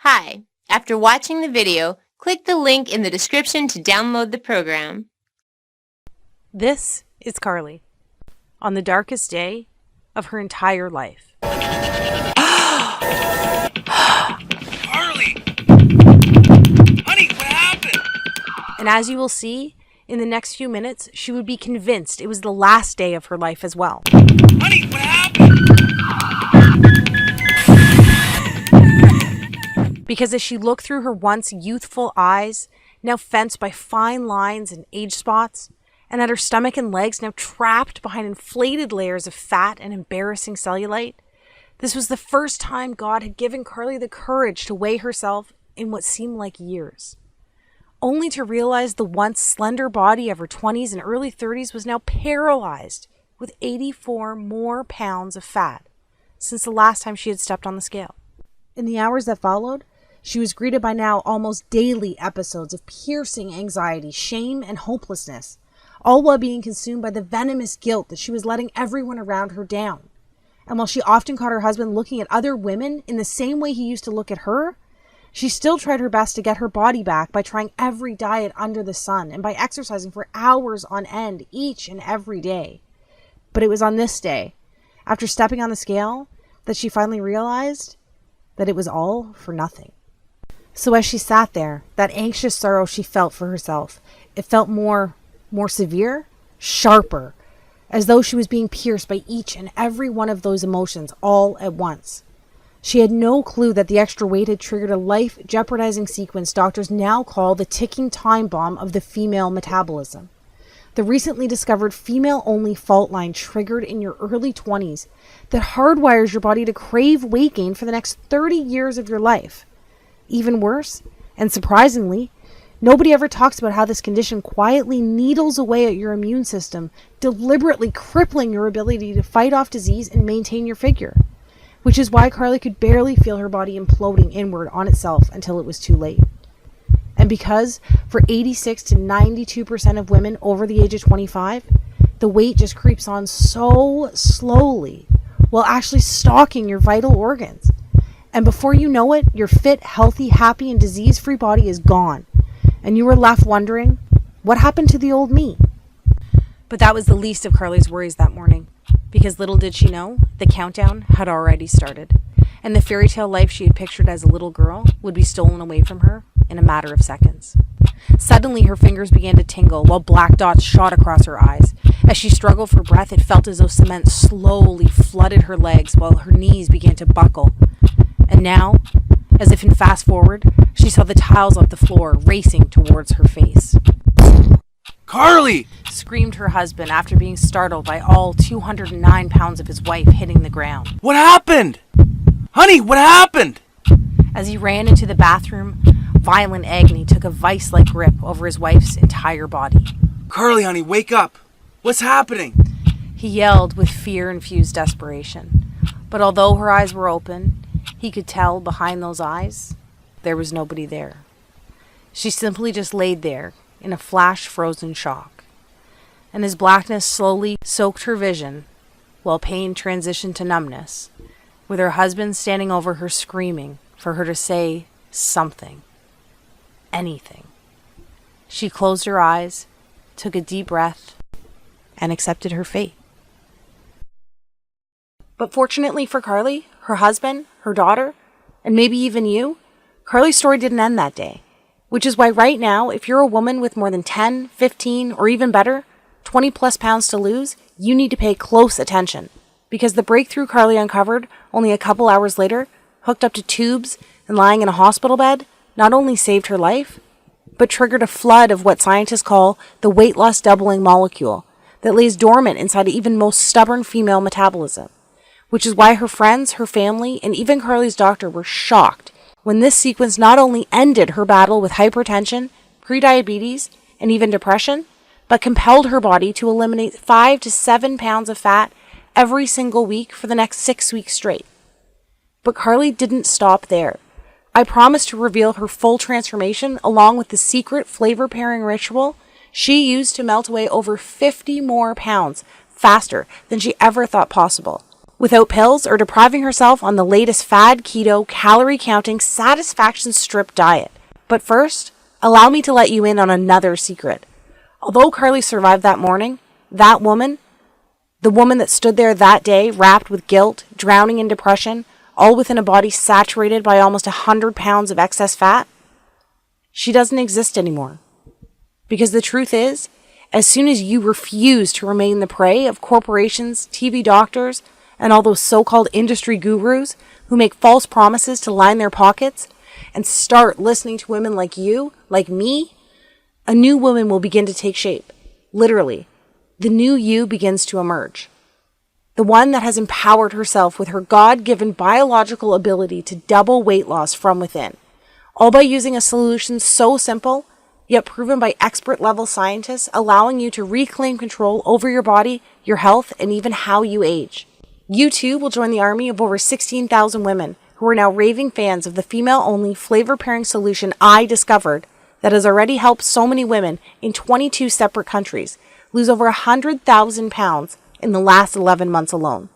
Hi, after watching the video, click the link in the description to download the program. This is Carly, on the darkest day of her entire life. Carly! Honey, what happened? And as you will see, in the next few minutes, she would be convinced it was the last day of her life as well. Honey, what happened? Because as she looked through her once youthful eyes, now fenced by fine lines and age spots, and at her stomach and legs now trapped behind inflated layers of fat and embarrassing cellulite, this was the first time God had given Carly the courage to weigh herself in what seemed like years, only to realize the once slender body of her 20s and early 30s was now paralyzed with 84 more pounds of fat since the last time she had stepped on the scale. In the hours that followed, she was greeted by now almost daily episodes of piercing anxiety, shame, and hopelessness, all while being consumed by the venomous guilt that she was letting everyone around her down. And while she often caught her husband looking at other women in the same way he used to look at her, she still tried her best to get her body back by trying every diet under the sun and by exercising for hours on end each and every day. But it was on this day, after stepping on the scale, that she finally realized that it was all for nothing. So as she sat there, that anxious sorrow she felt for herself, it felt more severe, sharper, as though she was being pierced by each and every one of those emotions all at once. She had no clue that the extra weight had triggered a life-jeopardizing sequence doctors now call the ticking time bomb of the female metabolism. The recently discovered female-only fault line triggered in your early 20s that hardwires your body to crave weight gain for the next 30 years of your life. Even worse, and surprisingly, nobody ever talks about how this condition quietly needles away at your immune system, deliberately crippling your ability to fight off disease and maintain your figure. Which is why Carly could barely feel her body imploding inward on itself until it was too late. And because for 86 to 92% of women over the age of 25, the weight just creeps on so slowly while actually stalking your vital organs. And before you know it, your fit, healthy, happy, and disease-free body is gone. And you were left wondering, what happened to the old me? But that was the least of Carly's worries that morning, because little did she know, the countdown had already started, and the fairy tale life she had pictured as a little girl would be stolen away from her in a matter of seconds. Suddenly, her fingers began to tingle while black dots shot across her eyes. As she struggled for breath, it felt as though cement slowly flooded her legs while her knees began to buckle. And now, as if in fast forward, she saw the tiles of the floor racing towards her face. Carly! Screamed her husband after being startled by all 209 pounds of his wife hitting the ground. What happened? Honey, what happened? As he ran into the bathroom, violent agony took a vice-like grip over his wife's entire body. Carly, honey, wake up. What's happening? He yelled with fear-infused desperation. But although her eyes were open, he could tell behind those eyes, there was nobody there. She simply just laid there in a flash-frozen shock. And as blackness slowly soaked her vision, while pain transitioned to numbness, with her husband standing over her screaming for her to say something, anything. She closed her eyes, took a deep breath, and accepted her fate. But fortunately for Carly, her husband, her daughter, and maybe even you, Carly's story didn't end that day. Which is why right now, if you're a woman with more than 10, 15, or even better, 20 plus pounds to lose, you need to pay close attention. Because the breakthrough Carly uncovered only a couple hours later, hooked up to tubes and lying in a hospital bed, not only saved her life, but triggered a flood of what scientists call the weight loss doubling molecule that lays dormant inside even most stubborn female metabolism. Which is why her friends, her family, and even Carly's doctor were shocked when this sequence not only ended her battle with hypertension, prediabetes, and even depression, but compelled her body to eliminate 5 to 7 pounds of fat every single week for the next 6 weeks straight. But Carly didn't stop there. I promised to reveal her full transformation along with the secret flavor pairing ritual she used to melt away over 50 more pounds faster than she ever thought possible, without pills or depriving herself on the latest fad, keto, calorie-counting, satisfaction strip diet. But first, allow me to let you in on another secret. Although Carly survived that morning, that woman, the woman that stood there that day, wrapped with guilt, drowning in depression, all within a body saturated by almost 100 pounds of excess fat, she doesn't exist anymore. Because the truth is, as soon as you refuse to remain the prey of corporations, TV doctors, and all those so-called industry gurus who make false promises to line their pockets, and start listening to women like you, like me, a new woman will begin to take shape. Literally, the new you begins to emerge. The one that has empowered herself with her God-given biological ability to double weight loss from within, all by using a solution so simple, yet proven by expert-level scientists, allowing you to reclaim control over your body, your health, and even how you age. You too will join the army of over 16,000 women who are now raving fans of the female-only flavor-pairing solution I discovered that has already helped so many women in 22 separate countries lose over 100,000 pounds in the last 11 months alone.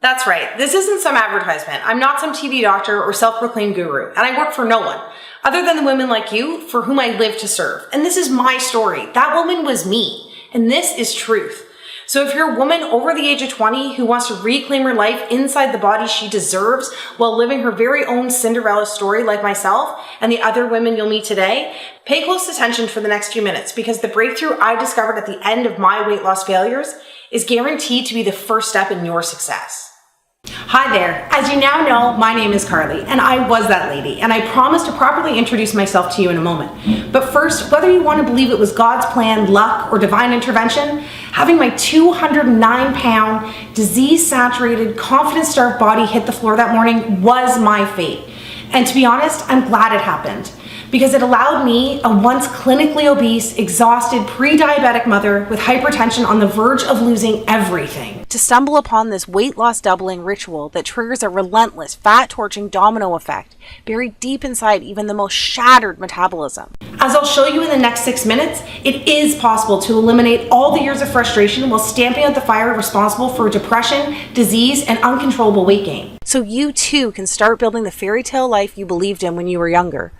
That's right. This isn't some advertisement. I'm not some TV doctor or self-proclaimed guru, and I work for no one other than the women like you for whom I live to serve. And this is my story. That woman was me, and this is truth. So if you're a woman over the age of 20 who wants to reclaim her life inside the body she deserves while living her very own Cinderella story like myself and the other women you'll meet today, pay close attention for the next few minutes, because the breakthrough I discovered at the end of my weight loss failures is guaranteed to be the first step in your success. Hi there. As you now know, my name is Carly, and I was that lady, and I promise to properly introduce myself to you in a moment. But first, whether you want to believe it was God's plan, luck, or divine intervention, having my 209-pound, disease-saturated, confidence-starved body hit the floor that morning was my fate. And to be honest, I'm glad it happened, because it allowed me, a once clinically obese, exhausted, pre-diabetic mother with hypertension on the verge of losing everything, to stumble upon this weight loss doubling ritual that triggers a relentless, fat-torching domino effect buried deep inside even the most shattered metabolism. As I'll show you in the next 6 minutes, it is possible to eliminate all the years of frustration while stamping out the fire responsible for depression, disease, and uncontrollable weight gain. So you too can start building the fairy tale life you believed in when you were younger.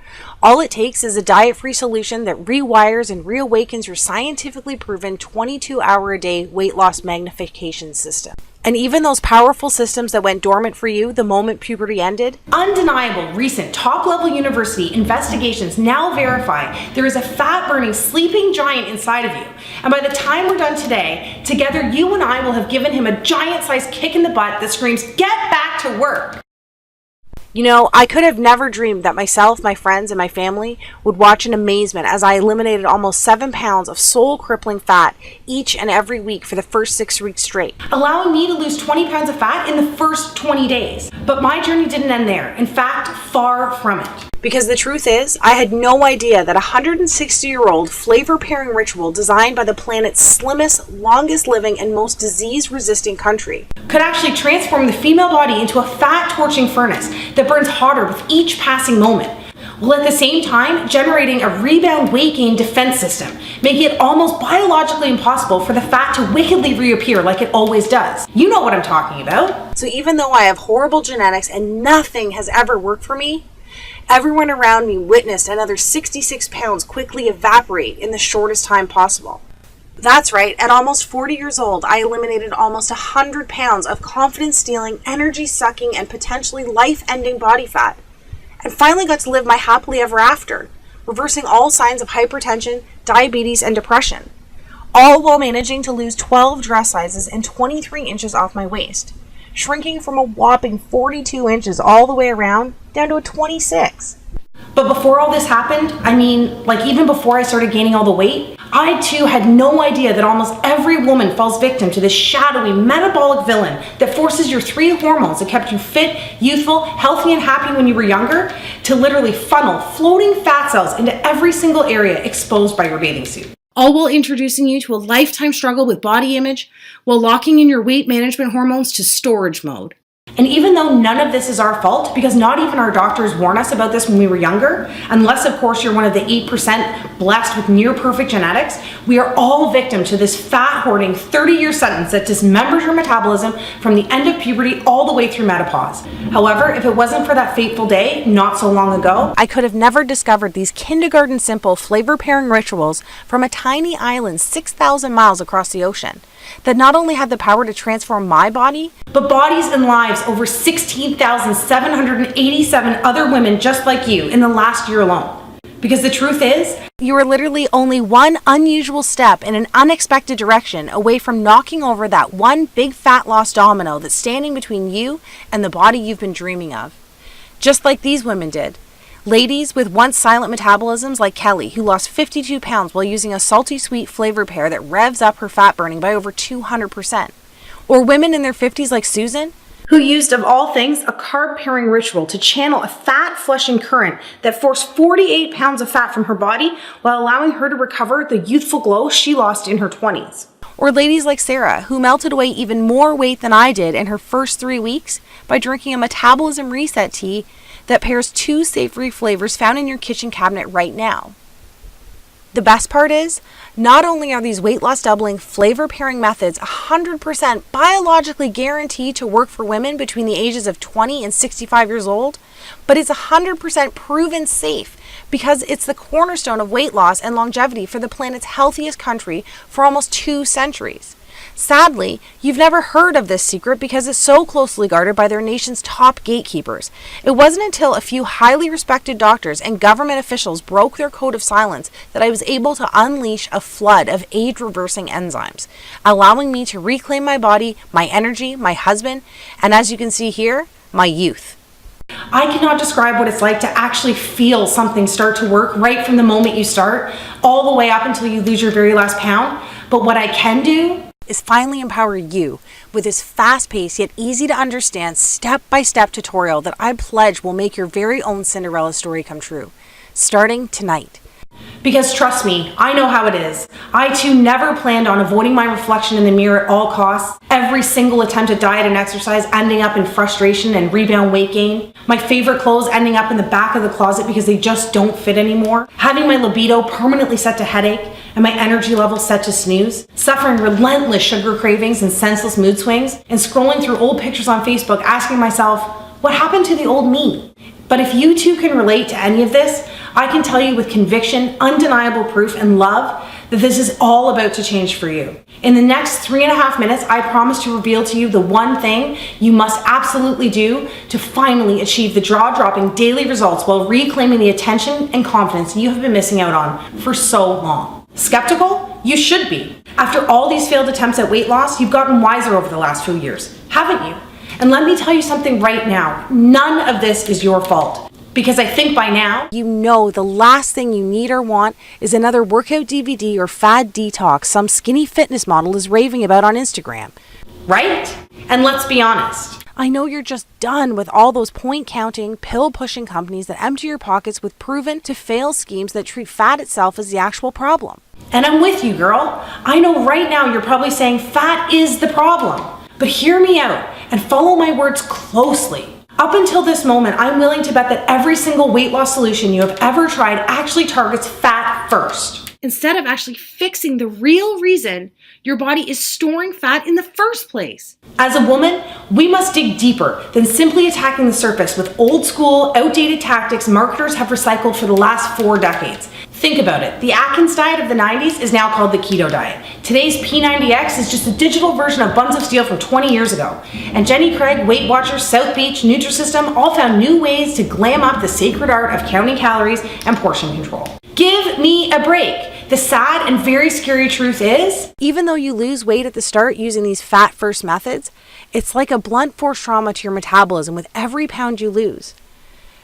All it takes is a diet-free solution that rewires and reawakens your scientifically proven 22-hour-a-day weight loss magnification system. And even those powerful systems that went dormant for you the moment puberty ended? Undeniable recent top-level university investigations now verify there is a fat-burning sleeping giant inside of you. And by the time we're done today, together you and I will have given him a giant-sized kick in the butt that screams, "Get back to work!" You know, I could have never dreamed that myself, my friends, and my family would watch in amazement as I eliminated almost 7 pounds of soul-crippling fat each and every week for the first 6 weeks straight, allowing me to lose 20 pounds of fat in the first 20 days. But my journey didn't end there. In fact, far from it. Because the truth is, I had no idea that a 160-year-old flavor-pairing ritual designed by the planet's slimmest, longest-living, and most disease-resisting country could actually transform the female body into a fat-torching furnace that burns hotter with each passing moment, while at the same time generating a rebound weight gain defense system, making it almost biologically impossible for the fat to wickedly reappear like it always does. You know what I'm talking about. So even though I have horrible genetics and nothing has ever worked for me, everyone around me witnessed another 66 pounds quickly evaporate in the shortest time possible. That's right, at almost 40 years old, I eliminated almost 100 pounds of confidence-stealing, energy-sucking, and potentially life-ending body fat, and finally got to live my happily ever after, reversing all signs of hypertension, diabetes, and depression, all while managing to lose 12 dress sizes and 23 inches off my waist, shrinking from a whopping 42 inches all the way around down to a 26. But before all this happened, even before I started gaining all the weight, I too had no idea that almost every woman falls victim to this shadowy metabolic villain that forces your 3 hormones that kept you fit, youthful, healthy, and happy when you were younger to literally funnel floating fat cells into every single area exposed by your bathing suit. All while introducing you to a lifetime struggle with body image while locking in your weight management hormones to storage mode. And even though none of this is our fault, because not even our doctors warn us about this when we were younger, unless of course you're one of the 8% blessed with near perfect genetics, we are all victim to this fat hoarding 30-year sentence that dismembers your metabolism from the end of puberty all the way through menopause. However, if it wasn't for that fateful day not so long ago, I could have never discovered these kindergarten simple flavor pairing rituals from a tiny island 6,000 miles across the ocean that not only had the power to transform my body, but bodies and lives over 16,787 other women just like you in the last year alone. Because the truth is, you are literally only one unusual step in an unexpected direction away from knocking over that one big fat loss domino that's standing between you and the body you've been dreaming of. Just like these women did. Ladies with once silent metabolisms like Kelly, who lost 52 pounds while using a salty sweet flavor pair that revs up her fat burning by over 200%. Or women in their 50s like Susan, who used, of all things, a carb pairing ritual to channel a fat flushing current that forced 48 pounds of fat from her body while allowing her to recover the youthful glow she lost in her 20s. Or ladies like Sarah, who melted away even more weight than I did in her first 3 weeks by drinking a metabolism reset tea that pairs 2 savory flavors found in your kitchen cabinet right now. The best part is, not only are these weight loss doubling flavor pairing methods 100% biologically guaranteed to work for women between the ages of 20 and 65 years old, but it's 100% proven safe because it's the cornerstone of weight loss and longevity for the planet's healthiest country for almost 2 centuries. Sadly, you've never heard of this secret because it's so closely guarded by their nation's top gatekeepers. It wasn't until a few highly respected doctors and government officials broke their code of silence that I was able to unleash a flood of age-reversing enzymes, allowing me to reclaim my body, my energy, my husband, and as you can see here, my youth. I cannot describe what it's like to actually feel something start to work right from the moment you start, all the way up until you lose your very last pound. But what I can do is finally empower you with this fast-paced yet easy to understand step-by-step tutorial that I pledge will make your very own Cinderella story come true, starting tonight. Because trust me, I know how it is. I too never planned on avoiding my reflection in the mirror at all costs. Every single attempt at diet and exercise ending up in frustration and rebound weight gain. My favorite clothes ending up in the back of the closet because they just don't fit anymore. Having my libido permanently set to headache and my energy level set to snooze. Suffering relentless sugar cravings and senseless mood swings. And scrolling through old pictures on Facebook asking myself, what happened to the old me? But if you too can relate to any of this, I can tell you with conviction, undeniable proof, and love that this is all about to change for you. In the next 3.5 minutes, I promise to reveal to you the one thing you must absolutely do to finally achieve the jaw-dropping daily results while reclaiming the attention and confidence you have been missing out on for so long. Skeptical? You should be. After all these failed attempts at weight loss, you've gotten wiser over the last few years, haven't you? And let me tell you something right now, none of this is your fault. Because I think by now, you know the last thing you need or want is another workout DVD or fad detox some skinny fitness model is raving about on Instagram. Right? And let's be honest. I know you're just done with all those point-counting, pill-pushing companies that empty your pockets with proven-to-fail schemes that treat fat itself as the actual problem. And I'm with you, girl. I know right now you're probably saying fat is the problem. But hear me out and follow my words closely. Up until this moment, I'm willing to bet that every single weight loss solution you have ever tried actually targets fat first, instead of actually fixing the real reason your body is storing fat in the first place. As a woman, we must dig deeper than simply attacking the surface with old school, outdated tactics marketers have recycled for the last 4 decades. Think about it. The Atkins diet of the 90s is now called the keto diet. Today's P90X is just a digital version of Buns of Steel from 20 years ago. And Jenny Craig, Weight Watchers, South Beach, Nutrisystem all found new ways to glam up the sacred art of counting calories and portion control. Give me a break. The sad and very scary truth is, even though you lose weight at the start using these fat-first methods, it's like a blunt force trauma to your metabolism with every pound you lose.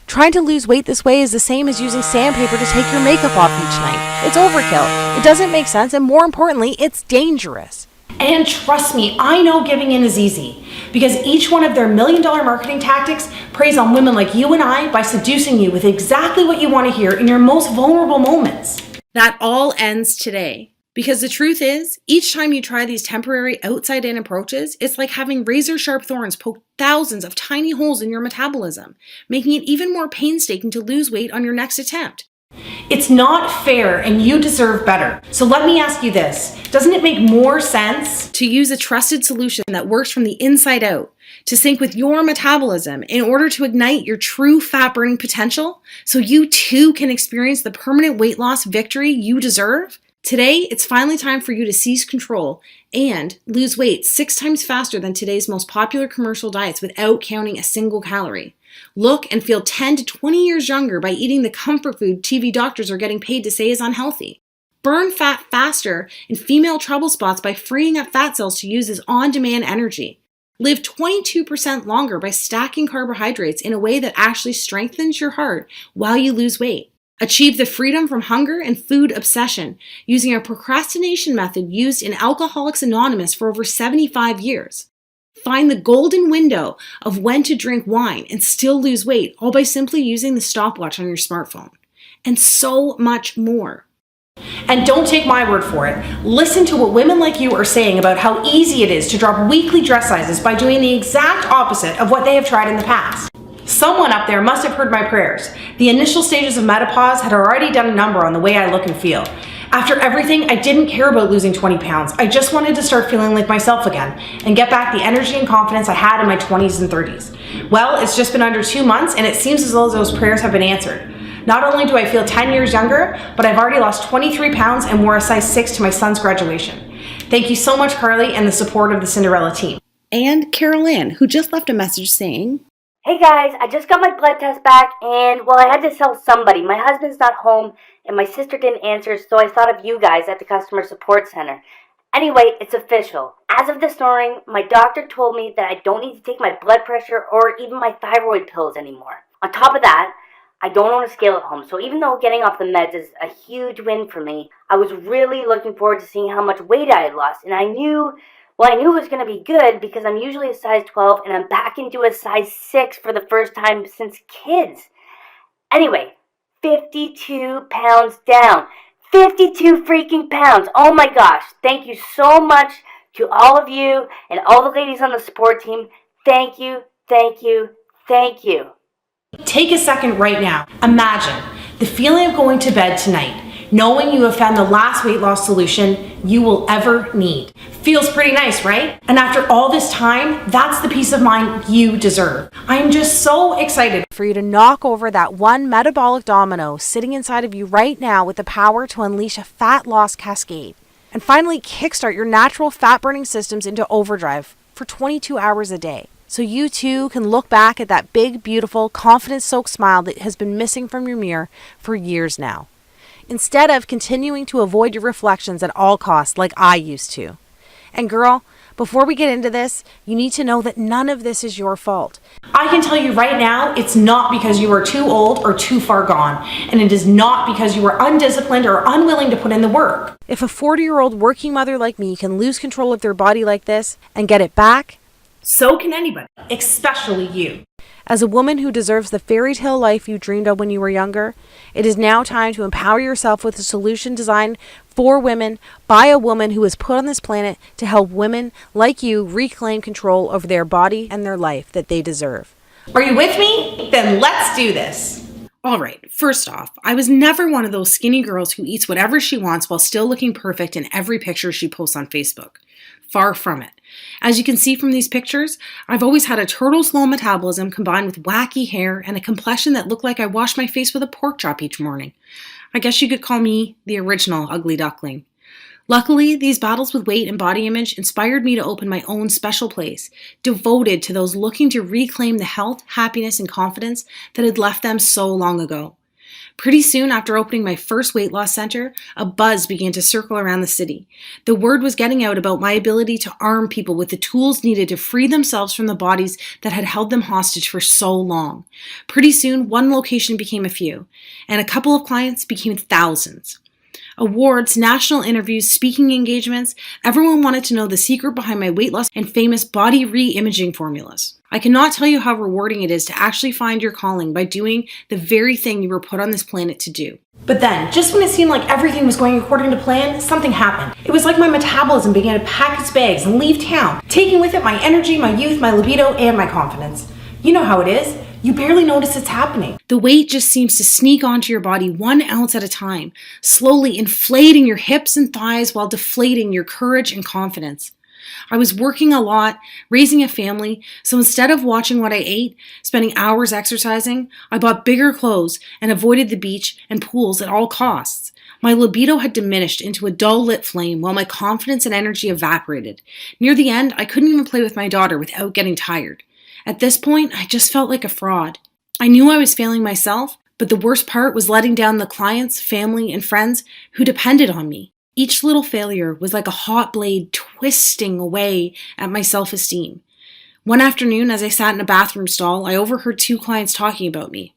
Trying to lose weight this way is the same as using sandpaper to take your makeup off each night. It's overkill. It doesn't make sense, and more importantly, it's dangerous. And trust me, I know giving in is easy, because each one of their $1 million marketing tactics preys on women like you and I by seducing you with exactly what you want to hear in your most vulnerable moments. That all ends today. Because the truth is, each time you try these temporary outside-in approaches, it's like having razor-sharp thorns poke thousands of tiny holes in your metabolism, making it even more painstaking to lose weight on your next attempt. It's not fair and you deserve better. So let me ask you this. Doesn't it make more sense to use a trusted solution that works from the inside out to sync with your metabolism in order to ignite your true fat burning potential so you too can experience the permanent weight loss victory you deserve? Today, it's finally time for you to seize control and lose weight 6 times faster than today's most popular commercial diets without counting a single calorie. Look and feel 10 to 20 years younger by eating the comfort food TV doctors are getting paid to say is unhealthy. Burn fat faster in female trouble spots by freeing up fat cells to use as on-demand energy. Live 22% longer by stacking carbohydrates in a way that actually strengthens your heart while you lose weight. Achieve the freedom from hunger and food obsession using a procrastination method used in Alcoholics Anonymous for over 75 years. Find the golden window of when to drink wine and still lose weight, all by simply using the stopwatch on your smartphone. And so much more. And don't take my word for it. Listen to what women like you are saying about how easy it is to drop weekly dress sizes by doing the exact opposite of what they have tried in the past. Someone up there must have heard my prayers. The initial stages of menopause had already done a number on the way I look and feel. After everything, I didn't care about losing 20 pounds. I just wanted to start feeling like myself again and get back the energy and confidence I had in my 20s and 30s. Well, it's just been under 2 months and it seems as though those prayers have been answered. Not only do I feel 10 years younger, but I've already lost 23 pounds and wore a size 6 to my son's graduation. Thank you so much, Carly, and the support of the Cinderella team. And Carol Ann, who just left a message saying, "Hey guys, I just got my blood test back and, well, I had to tell somebody. My husband's not home and my sister didn't answer, so I thought of you guys at the customer support center. Anyway, it's official. As of this morning, my doctor told me that I don't need to take my blood pressure or even my thyroid pills anymore. On top of that, I don't own a scale at home, so even though getting off the meds is a huge win for me, I was really looking forward to seeing how much weight I had lost, and I knew it was going to be good because I'm usually a size 12 and I'm back into a size 6 for the first time since kids. Anyway, 52 pounds down. 52 freaking pounds. Oh my gosh. Thank you so much to all of you and all the ladies on the support team. Thank you, thank you, thank you. Take a second right now. Imagine the feeling of going to bed tonight, knowing you have found the last weight loss solution you will ever need. Feels pretty nice, right? And after all this time, that's the peace of mind you deserve. I'm just so excited for you to knock over that one metabolic domino sitting inside of you right now with the power to unleash a fat loss cascade. And finally kickstart your natural fat burning systems into overdrive for 22 hours a day. So you too can look back at that big, beautiful, confidence-soaked smile that has been missing from your mirror for years now, instead of continuing to avoid your reflections at all costs like I used to. And girl, before we get into this, you need to know that none of this is your fault. I can tell you right now, it's not because you are too old or too far gone, and it is not because you are undisciplined or unwilling to put in the work. If a 40-year-old working mother like me can lose control of their body like this and get it back, so can anybody, especially you. As a woman who deserves the fairy tale life you dreamed of when you were younger, it is now time to empower yourself with a solution designed for women by a woman who was put on this planet to help women like you reclaim control over their body and their life that they deserve. Are you with me? Then let's do this. All right, first off, I was never one of those skinny girls who eats whatever she wants while still looking perfect in every picture she posts on Facebook. Far from it. As you can see from these pictures, I've always had a turtle-slow metabolism combined with wacky hair and a complexion that looked like I washed my face with a pork chop each morning. I guess you could call me the original ugly duckling. Luckily, these battles with weight and body image inspired me to open my own special place, devoted to those looking to reclaim the health, happiness, and confidence that had left them so long ago. Pretty soon after opening my first weight loss center, a buzz began to circle around the city. The word was getting out about my ability to arm people with the tools needed to free themselves from the bodies that had held them hostage for so long. Pretty soon, one location became a few, and a couple of clients became thousands. Awards, national interviews, speaking engagements, everyone wanted to know the secret behind my weight loss and famous body re-imaging formulas. I cannot tell you how rewarding it is to actually find your calling by doing the very thing you were put on this planet to do. But then, just when it seemed like everything was going according to plan, something happened. It was like my metabolism began to pack its bags and leave town, taking with it my energy, my youth, my libido, and my confidence. You know how it is. You barely notice it's happening. The weight just seems to sneak onto your body 1 ounce at a time, slowly inflating your hips and thighs while deflating your courage and confidence. I was working a lot, raising a family, so instead of watching what I ate, spending hours exercising, I bought bigger clothes and avoided the beach and pools at all costs. My libido had diminished into a dull lit flame while my confidence and energy evaporated. Near the end, I couldn't even play with my daughter without getting tired. At this point, I just felt like a fraud. I knew I was failing myself, but the worst part was letting down the clients, family, and friends who depended on me. Each little failure was like a hot blade twisting away at my self-esteem. One afternoon, as I sat in a bathroom stall, I overheard 2 clients talking about me.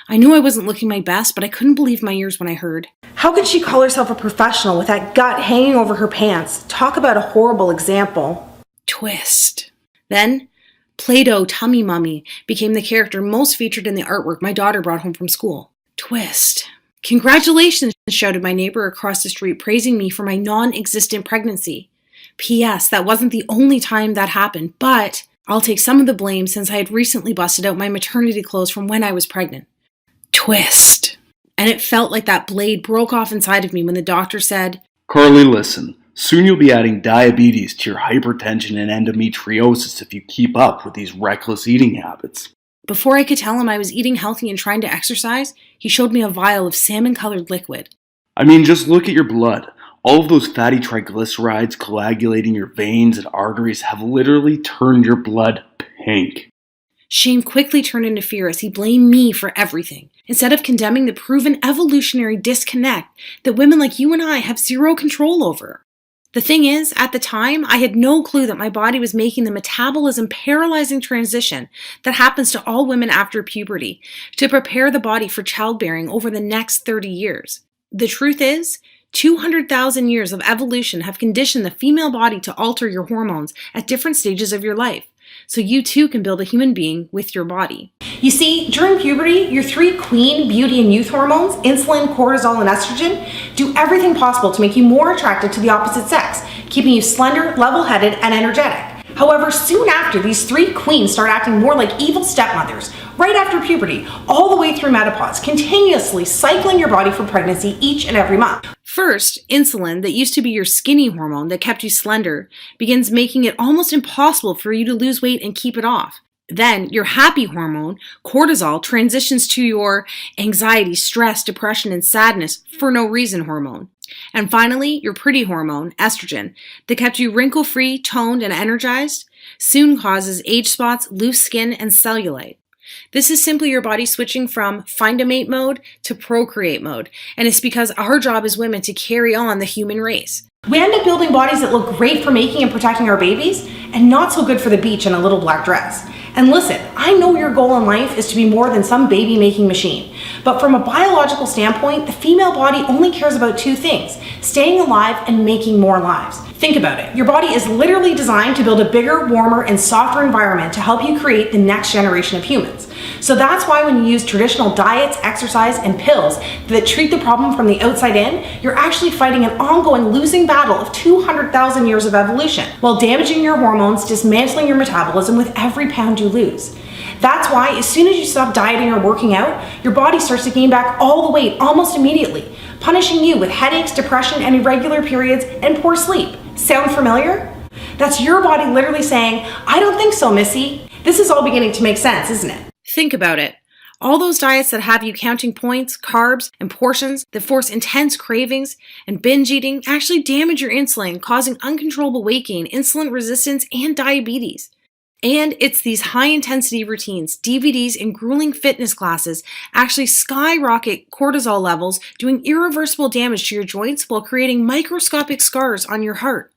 I knew I wasn't looking my best, but I couldn't believe my ears when I heard. How could she call herself a professional with that gut hanging over her pants? Talk about a horrible example. Twist. Then, Play-Doh Tummy Mummy became the character most featured in the artwork my daughter brought home from school. Twist. Congratulations, shouted my neighbor across the street, praising me for my non-existent pregnancy. P.S. That wasn't the only time that happened, but I'll take some of the blame since I had recently busted out my maternity clothes from when I was pregnant. Twist. And it felt like that blade broke off inside of me when the doctor said, Carly, listen. Soon you'll be adding diabetes to your hypertension and endometriosis if you keep up with these reckless eating habits. Before I could tell him I was eating healthy and trying to exercise, he showed me a vial of salmon-colored liquid. I mean, just look at your blood. All of those fatty triglycerides coagulating your veins and arteries have literally turned your blood pink. Shame quickly turned into fear as he blamed me for everything, instead of condemning the proven evolutionary disconnect that women like you and I have zero control over. The thing is, at the time, I had no clue that my body was making the metabolism paralyzing transition that happens to all women after puberty to prepare the body for childbearing over the next 30 years. The truth is, 200,000 years of evolution have conditioned the female body to alter your hormones at different stages of your life, so you too can build a human being with your body. You see, during puberty, your 3 queen beauty and youth hormones, insulin, cortisol, and estrogen, do everything possible to make you more attracted to the opposite sex, keeping you slender, level-headed, and energetic. However, soon after, these 3 queens start acting more like evil stepmothers, right after puberty, all the way through menopause, continuously cycling your body for pregnancy each and every month. First, insulin, that used to be your skinny hormone that kept you slender, begins making it almost impossible for you to lose weight and keep it off. Then, your happy hormone, cortisol, transitions to your anxiety, stress, depression, and sadness for no reason hormone. And finally, your pretty hormone, estrogen, that kept you wrinkle-free, toned, and energized, soon causes age spots, loose skin, and cellulite. This is simply your body switching from find a mate mode to procreate mode, and it's because our job as women to carry on the human race. We end up building bodies that look great for making and protecting our babies, and not so good for the beach in a little black dress. And listen, I know your goal in life is to be more than some baby-making machine, but from a biological standpoint, the female body only cares about 2 things: staying alive and making more lives. Think about it. Your body is literally designed to build a bigger, warmer, and softer environment to help you create the next generation of humans. So that's why when you use traditional diets, exercise, and pills that treat the problem from the outside in, you're actually fighting an ongoing losing battle of 200,000 years of evolution, while damaging your hormones, dismantling your metabolism with every pound you lose. That's why as soon as you stop dieting or working out, your body starts to gain back all the weight almost immediately, punishing you with headaches, depression, and irregular periods, and poor sleep. Sound familiar? That's your body literally saying, I don't think so, Missy. This is all beginning to make sense, isn't it? Think about it. All those diets that have you counting points, carbs, and portions that force intense cravings and binge eating actually damage your insulin, causing uncontrollable weight gain, insulin resistance, and diabetes. And it's these high-intensity routines, DVDs, and grueling fitness classes actually skyrocket cortisol levels, doing irreversible damage to your joints while creating microscopic scars on your heart.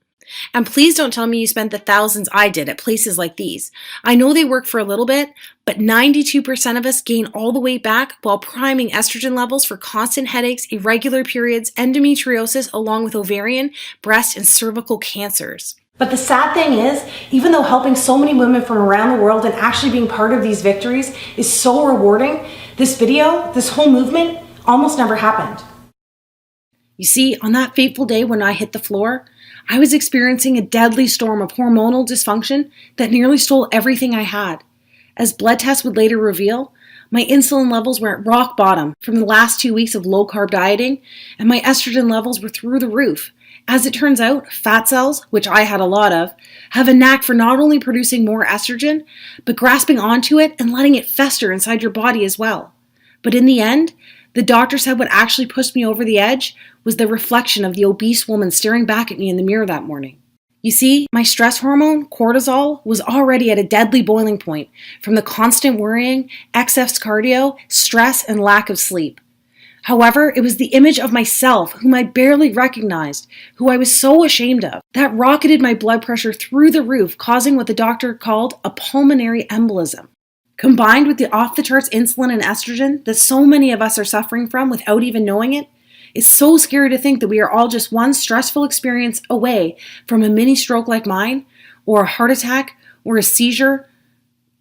And please don't tell me you spent the thousands I did at places like these. I know they work for a little bit, but 92% of us gain all the weight back while priming estrogen levels for constant headaches, irregular periods, endometriosis, along with ovarian, breast, and cervical cancers. But the sad thing is, even though helping so many women from around the world and actually being part of these victories is so rewarding, this video, this whole movement, almost never happened. You see, on that fateful day when I hit the floor, I was experiencing a deadly storm of hormonal dysfunction that nearly stole everything I had. As blood tests would later reveal, my insulin levels were at rock bottom from the last 2 weeks of low-carb dieting, and my estrogen levels were through the roof. As it turns out, fat cells, which I had a lot of, have a knack for not only producing more estrogen, but grasping onto it and letting it fester inside your body as well. But in the end, the doctor said what actually pushed me over the edge was the reflection of the obese woman staring back at me in the mirror that morning. You see, my stress hormone, cortisol, was already at a deadly boiling point from the constant worrying, excess cardio, stress, and lack of sleep. However, it was the image of myself, whom I barely recognized, who I was so ashamed of, that rocketed my blood pressure through the roof, causing what the doctor called a pulmonary embolism. Combined with the off-the-charts insulin and estrogen that so many of us are suffering from without even knowing it, it's so scary to think that we are all just one stressful experience away from a mini stroke like mine, or a heart attack, or a seizure,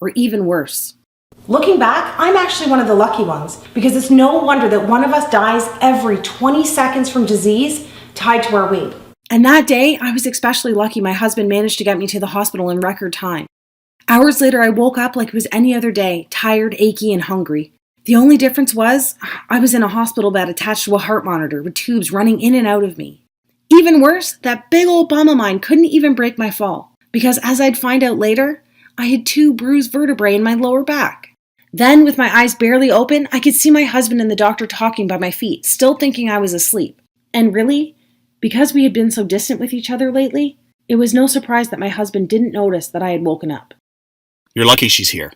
or even worse. Looking back, I'm actually one of the lucky ones, because it's no wonder that one of us dies every 20 seconds from disease tied to our weight. And that day, I was especially lucky my husband managed to get me to the hospital in record time. Hours later, I woke up like it was any other day, tired, achy, and hungry. The only difference was, I was in a hospital bed attached to a heart monitor with tubes running in and out of me. Even worse, that big old bum of mine couldn't even break my fall, because as I'd find out later, I had 2 bruised vertebrae in my lower back. Then, with my eyes barely open, I could see my husband and the doctor talking by my feet, still thinking I was asleep. And really, because we had been so distant with each other lately, it was no surprise that my husband didn't notice that I had woken up. You're lucky she's here,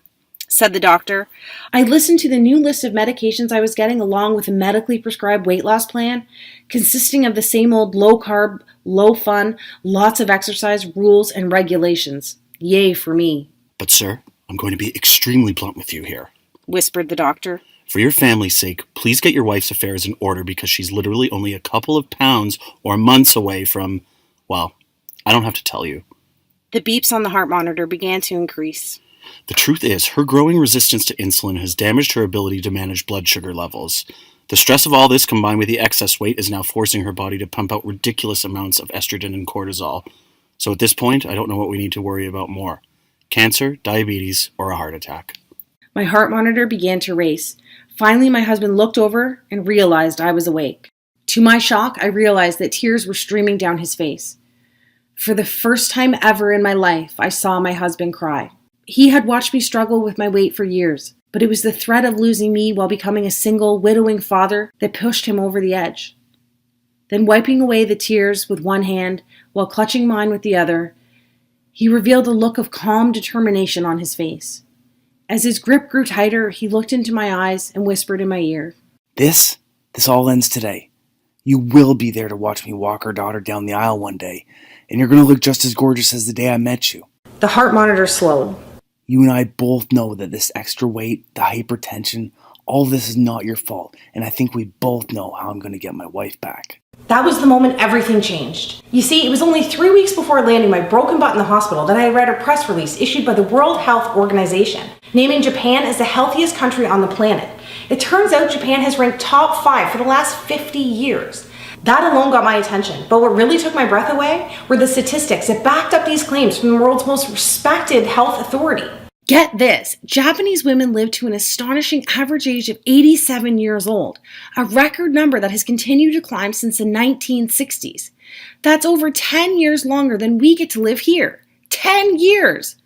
said the doctor. I listened to the new list of medications I was getting along with a medically prescribed weight loss plan, consisting of the same old low-carb, low-fun, lots of exercise rules and regulations. Yay for me. But sir, I'm going to be extremely blunt with you here, whispered the doctor. For your family's sake, please get your wife's affairs in order because she's literally only a couple of pounds or months away from, well, I don't have to tell you. The beeps on the heart monitor began to increase. The truth is, her growing resistance to insulin has damaged her ability to manage blood sugar levels. The stress of all this combined with the excess weight is now forcing her body to pump out ridiculous amounts of estrogen and cortisol. So at this point, I don't know what we need to worry about more. Cancer, diabetes, or a heart attack. My heart monitor began to race. Finally, my husband looked over and realized I was awake. To my shock, I realized that tears were streaming down his face. For the first time ever in my life, I saw my husband cry. He had watched me struggle with my weight for years, but it was the threat of losing me while becoming a single, widowing father that pushed him over the edge. Then, wiping away the tears with one hand while clutching mine with the other, he revealed a look of calm determination on his face. As his grip grew tighter, he looked into my eyes and whispered in my ear, This all ends today. You will be there to watch me walk our daughter down the aisle one day, and you're going to look just as gorgeous as the day I met you. The heart monitor slowed. You and I both know that this extra weight, the hypertension, all of this is not your fault, and I think we both know how I'm going to get my wife back. That was the moment everything changed. You see, it was only 3 weeks before landing my broken butt in the hospital that I read a press release issued by the World Health Organization, naming Japan as the healthiest country on the planet. It turns out Japan has ranked top 5 for the last 50 years. That alone got my attention, but what really took my breath away were the statistics that backed up these claims from the world's most respected health authority. Get this, Japanese women live to an astonishing average age of 87 years old, a record number that has continued to climb since the 1960s. That's over 10 years longer than we get to live here. 10 years!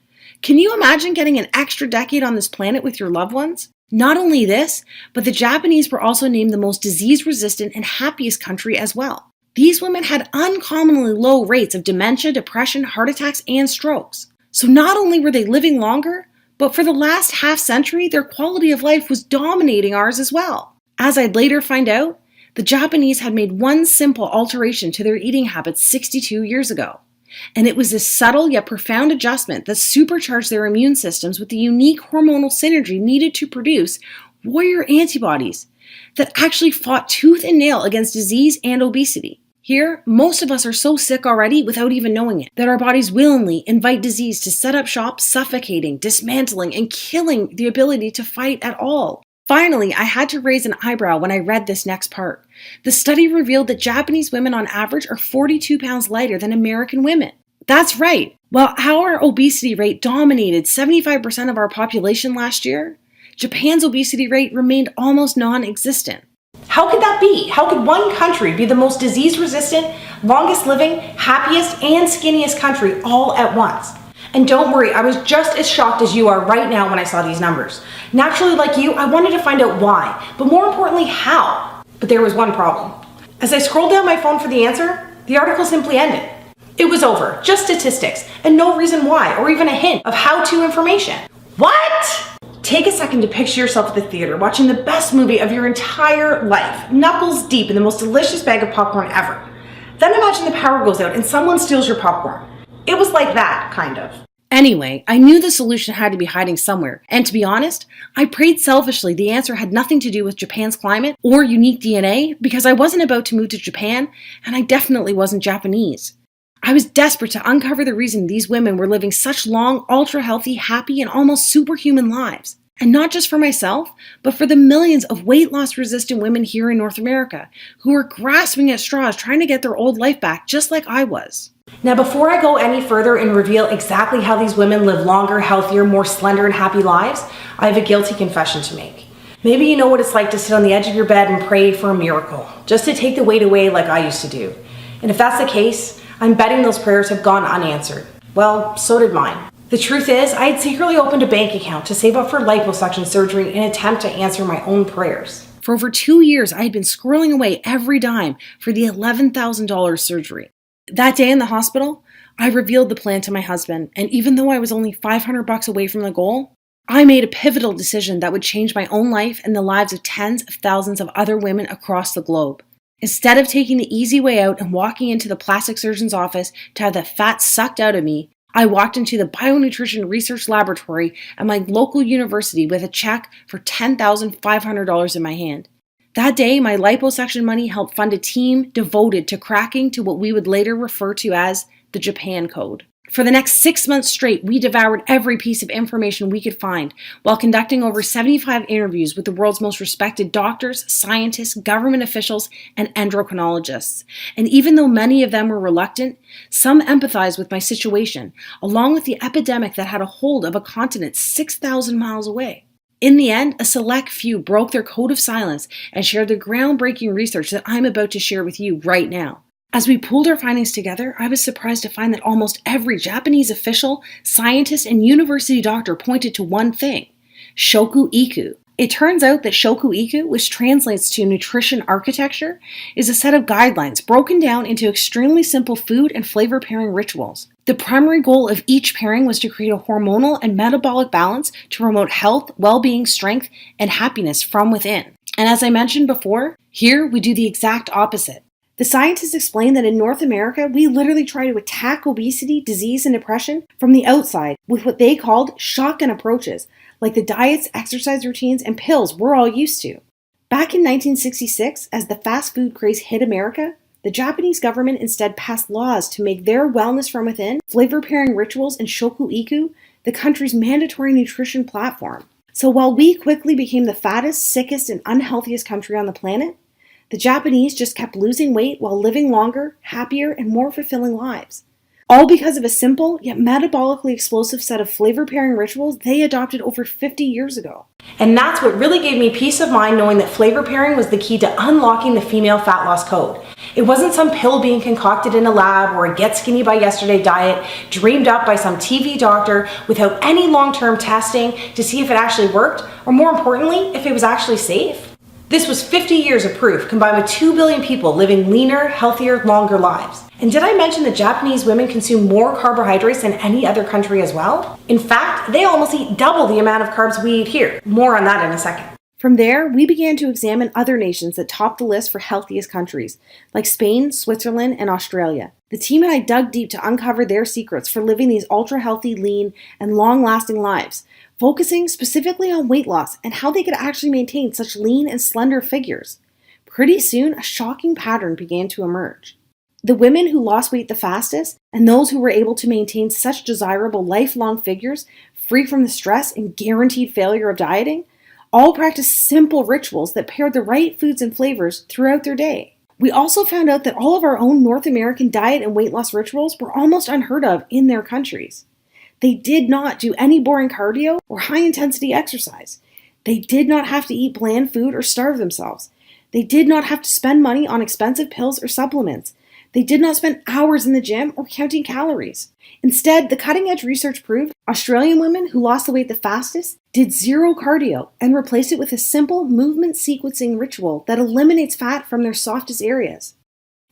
Can you imagine getting an extra decade on this planet with your loved ones? Not only this, but the Japanese were also named the most disease-resistant and happiest country as well. These women had uncommonly low rates of dementia, depression, heart attacks, and strokes. So not only were they living longer, but for the last half century, their quality of life was dominating ours as well. As I'd later find out, the Japanese had made one simple alteration to their eating habits 62 years ago. And it was this subtle yet profound adjustment that supercharged their immune systems with the unique hormonal synergy needed to produce warrior antibodies that actually fought tooth and nail against disease and obesity. Here, most of us are so sick already without even knowing it, that our bodies willingly invite disease to set up shop, suffocating, dismantling, and killing the ability to fight at all. Finally, I had to raise an eyebrow when I read this next part. The study revealed that Japanese women on average are 42 pounds lighter than American women. That's right. While our obesity rate dominated 75% of our population last year, Japan's obesity rate remained almost non-existent. How could that be? How could one country be the most disease-resistant, longest living, happiest, and skinniest country all at once? And don't worry, I was just as shocked as you are right now when I saw these numbers. Naturally, like you, I wanted to find out why, but more importantly, how. But there was one problem. As I scrolled down my phone for the answer, the article simply ended. It was over, just statistics, and no reason why, or even a hint of how-to information. What? Take a second to picture yourself at the theater watching the best movie of your entire life, knuckles deep in the most delicious bag of popcorn ever. Then imagine the power goes out and someone steals your popcorn. It was like that, kind of. Anyway, I knew the solution had to be hiding somewhere, and to be honest, I prayed selfishly the answer had nothing to do with Japan's climate or unique DNA because I wasn't about to move to Japan, and I definitely wasn't Japanese. I was desperate to uncover the reason these women were living such long, ultra-healthy, happy, and almost superhuman lives. And not just for myself, but for the millions of weight loss resistant women here in North America who are grasping at straws trying to get their old life back just like I was. Now, before I go any further and reveal exactly how these women live longer, healthier, more slender, and happy lives, I have a guilty confession to make. Maybe you know what it's like to sit on the edge of your bed and pray for a miracle, just to take the weight away like I used to do. And if that's the case, I'm betting those prayers have gone unanswered. Well, so did mine. The truth is, I had secretly opened a bank account to save up for liposuction surgery in an attempt to answer my own prayers. For over 2 years, I had been squirreling away every dime for the $11,000 surgery. That day in the hospital, I revealed the plan to my husband, and even though I was only $500 away from the goal, I made a pivotal decision that would change my own life and the lives of tens of thousands of other women across the globe. Instead of taking the easy way out and walking into the plastic surgeon's office to have the fat sucked out of me, I walked into the bionutrition research laboratory at my local university with a check for $10,500 in my hand. That day, my liposuction money helped fund a team devoted to cracking to what we would later refer to as the Japan Code. For the next 6 months straight, we devoured every piece of information we could find while conducting over 75 interviews with the world's most respected doctors, scientists, government officials, and endocrinologists. And even though many of them were reluctant, some empathized with my situation, along with the epidemic that had a hold of a continent 6,000 miles away. In the end, a select few broke their code of silence and shared the groundbreaking research that I'm about to share with you right now. As we pooled our findings together, I was surprised to find that almost every Japanese official, scientist, and university doctor pointed to one thing: Shoku-Iku. It turns out that Shoku-Iku, which translates to nutrition architecture, is a set of guidelines broken down into extremely simple food and flavor pairing rituals. The primary goal of each pairing was to create a hormonal and metabolic balance to promote health, well-being, strength, and happiness from within. And as I mentioned before, here we do the exact opposite. The scientists explain that in North America, we literally try to attack obesity, disease, and depression from the outside with what they called shotgun approaches, like the diets, exercise routines, and pills we're all used to. Back in 1966, as the fast food craze hit America, the Japanese government instead passed laws to make their wellness from within, flavor pairing rituals, and Shoku-Iku the country's mandatory nutrition platform. So while we quickly became the fattest, sickest, and unhealthiest country on the planet, the Japanese just kept losing weight while living longer, happier, and more fulfilling lives. All because of a simple, yet metabolically explosive set of flavor pairing rituals they adopted over 50 years ago. And that's what really gave me peace of mind, knowing that flavor pairing was the key to unlocking the female fat loss code. It wasn't some pill being concocted in a lab or a get skinny by yesterday diet dreamed up by some TV doctor without any long-term testing to see if it actually worked, or more importantly, if it was actually safe. This was 50 years of proof combined with 2 billion people living leaner, healthier, longer lives. And did I mention that Japanese women consume more carbohydrates than any other country as well? In fact, they almost eat double the amount of carbs we eat here. More on that in a second. From there, we began to examine other nations that topped the list for healthiest countries, like Spain, Switzerland, and Australia. The team and I dug deep to uncover their secrets for living these ultra-healthy, lean, and long-lasting lives, focusing specifically on weight loss and how they could actually maintain such lean and slender figures. Pretty soon, a shocking pattern began to emerge. The women who lost weight the fastest, and those who were able to maintain such desirable lifelong figures, free from the stress and guaranteed failure of dieting, all practiced simple rituals that paired the right foods and flavors throughout their day. We also found out that all of our own North American diet and weight loss rituals were almost unheard of in their countries. They did not do any boring cardio or high-intensity exercise. They did not have to eat bland food or starve themselves. They did not have to spend money on expensive pills or supplements. They did not spend hours in the gym or counting calories. Instead, the cutting-edge research proved Australian women who lost the weight the fastest did zero cardio and replaced it with a simple movement sequencing ritual that eliminates fat from their softest areas.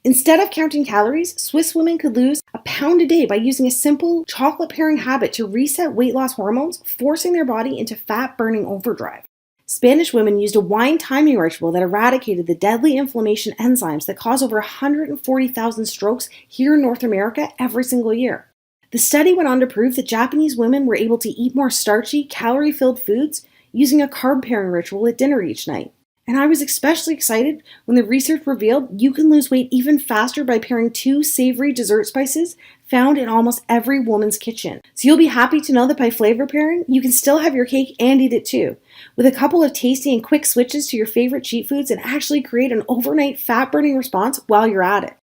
Instead of counting calories, Swiss women could lose a pound a day by using a simple chocolate pairing habit to reset weight loss hormones, forcing their body into fat-burning overdrive. Spanish women used a wine timing ritual that eradicated the deadly inflammation enzymes that cause over 140,000 strokes here in North America every single year. The study went on to prove that Japanese women were able to eat more starchy, calorie-filled foods using a carb pairing ritual at dinner each night. And I was especially excited when the research revealed you can lose weight even faster by pairing 2 savory dessert spices found in almost every woman's kitchen. So you'll be happy to know that by flavor pairing, you can still have your cake and eat it too, with a couple of tasty and quick switches to your favorite cheat foods and actually create an overnight fat-burning response while you're at it.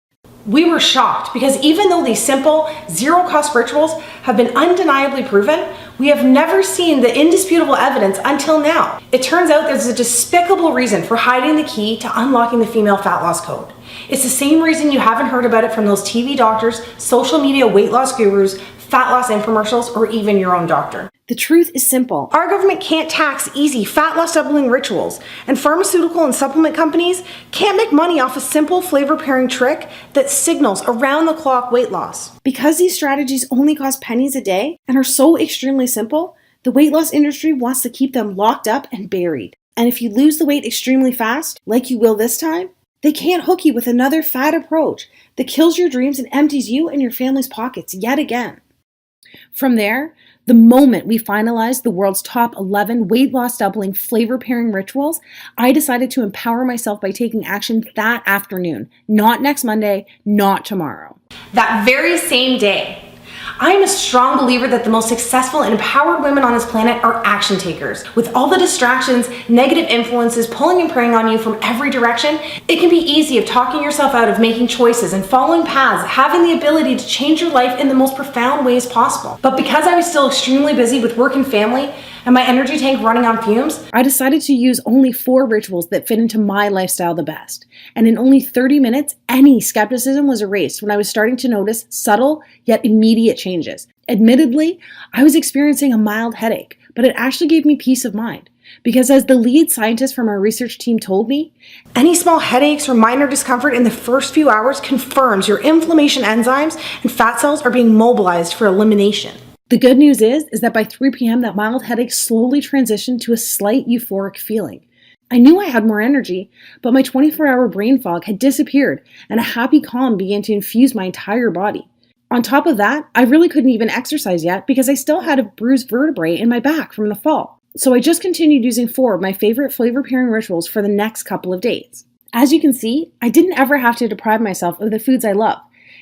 We were shocked because even though these simple, zero-cost rituals have been undeniably proven, we have never seen the indisputable evidence until now. It turns out there's a despicable reason for hiding the key to unlocking the female fat loss code. It's the same reason you haven't heard about it from those TV doctors, social media weight loss gurus, fat loss infomercials, or even your own doctor. The truth is simple. Our government can't tax easy fat loss doubling rituals, and pharmaceutical and supplement companies can't make money off a simple flavor pairing trick that signals around-the-clock weight loss. Because these strategies only cost pennies a day and are so extremely simple, the weight loss industry wants to keep them locked up and buried. And if you lose the weight extremely fast, like you will this time, they can't hook you with another fad approach that kills your dreams and empties you and your family's pockets yet again. From there, the moment we finalized the world's top 11 weight loss doubling flavor pairing rituals, I decided to empower myself by taking action that afternoon, not next Monday, not tomorrow. That very same day. I am a strong believer that the most successful and empowered women on this planet are action takers. With all the distractions, negative influences pulling and preying on you from every direction, it can be easy of talking yourself out of making choices and following paths, having the ability to change your life in the most profound ways possible. But because I was still extremely busy with work and family, and my energy tank running on fumes, I decided to use only 4 rituals that fit into my lifestyle the best. And in only 30 minutes, any skepticism was erased when I was starting to notice subtle yet immediate changes. Admittedly, I was experiencing a mild headache, but it actually gave me peace of mind. Because as the lead scientist from our research team told me, any small headaches or minor discomfort in the first few hours confirms your inflammation enzymes and fat cells are being mobilized for elimination. The good news is that by 3 p.m. that mild headache slowly transitioned to a slight euphoric feeling. I knew I had more energy, but my 24-hour brain fog had disappeared and a happy calm began to infuse my entire body. On top of that, I really couldn't even exercise yet because I still had a bruised vertebrae in my back from the fall. So I just continued using 4 of my favorite flavor pairing rituals for the next couple of days. As you can see, I didn't ever have to deprive myself of the foods I love.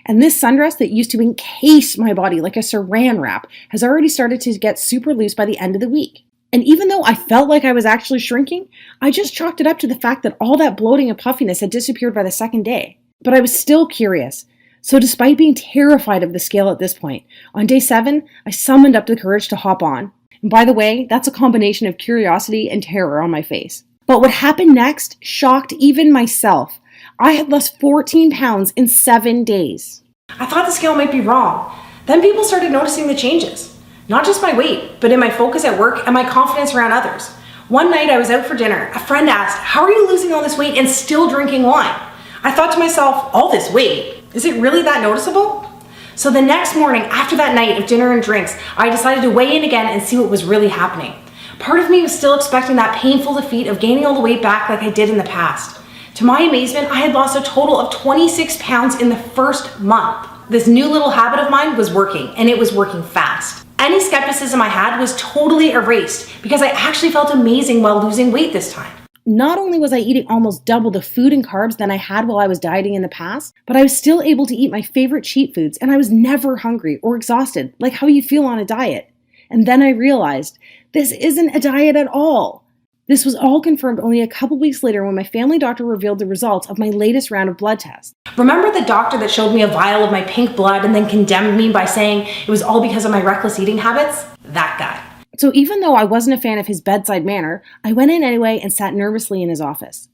And this sundress that used to encase my body like a saran wrap has already started to get super loose by the end of the week. And even though I felt like I was actually shrinking, I just chalked it up to the fact that all that bloating and puffiness had disappeared by the second day. But I was still curious. So despite being terrified of the scale at this point, on day 7, I summoned up the courage to hop on. And by the way, that's a combination of curiosity and terror on my face. But what happened next shocked even myself. I had lost 14 pounds in 7 days. I thought the scale might be wrong. Then people started noticing the changes. Not just my weight, but in my focus at work and my confidence around others. One night I was out for dinner. A friend asked, "How are you losing all this weight and still drinking wine?" I thought to myself, all this weight? Is it really that noticeable? So the next morning, after that night of dinner and drinks, I decided to weigh in again and see what was really happening. Part of me was still expecting that painful defeat of gaining all the weight back like I did in the past. To my amazement, I had lost a total of 26 pounds in the first month. This new little habit of mine was working, and it was working fast. Any skepticism I had was totally erased because I actually felt amazing while losing weight this time. Not only was I eating almost double the food and carbs than I had while I was dieting in the past, but I was still able to eat my favorite cheat foods, and I was never hungry or exhausted, like how you feel on a diet. And then I realized, this isn't a diet at all. This was all confirmed only a couple weeks later when my family doctor revealed the results of my latest round of blood tests. Remember the doctor that showed me a vial of my pink blood and then condemned me by saying it was all because of my reckless eating habits? That guy. So even though I wasn't a fan of his bedside manner, I went in anyway and sat nervously in his office.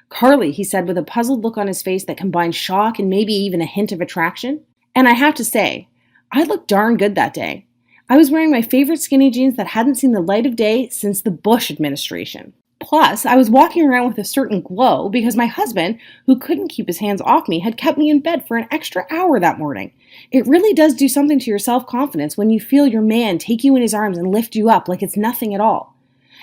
"Carly," he said with a puzzled look on his face that combined shock and maybe even a hint of attraction. And I have to say, I looked darn good that day. I was wearing my favorite skinny jeans that hadn't seen the light of day since the Bush administration. Plus, I was walking around with a certain glow because my husband, who couldn't keep his hands off me, had kept me in bed for an extra hour that morning. It really does do something to your self-confidence when you feel your man take you in his arms and lift you up like it's nothing at all.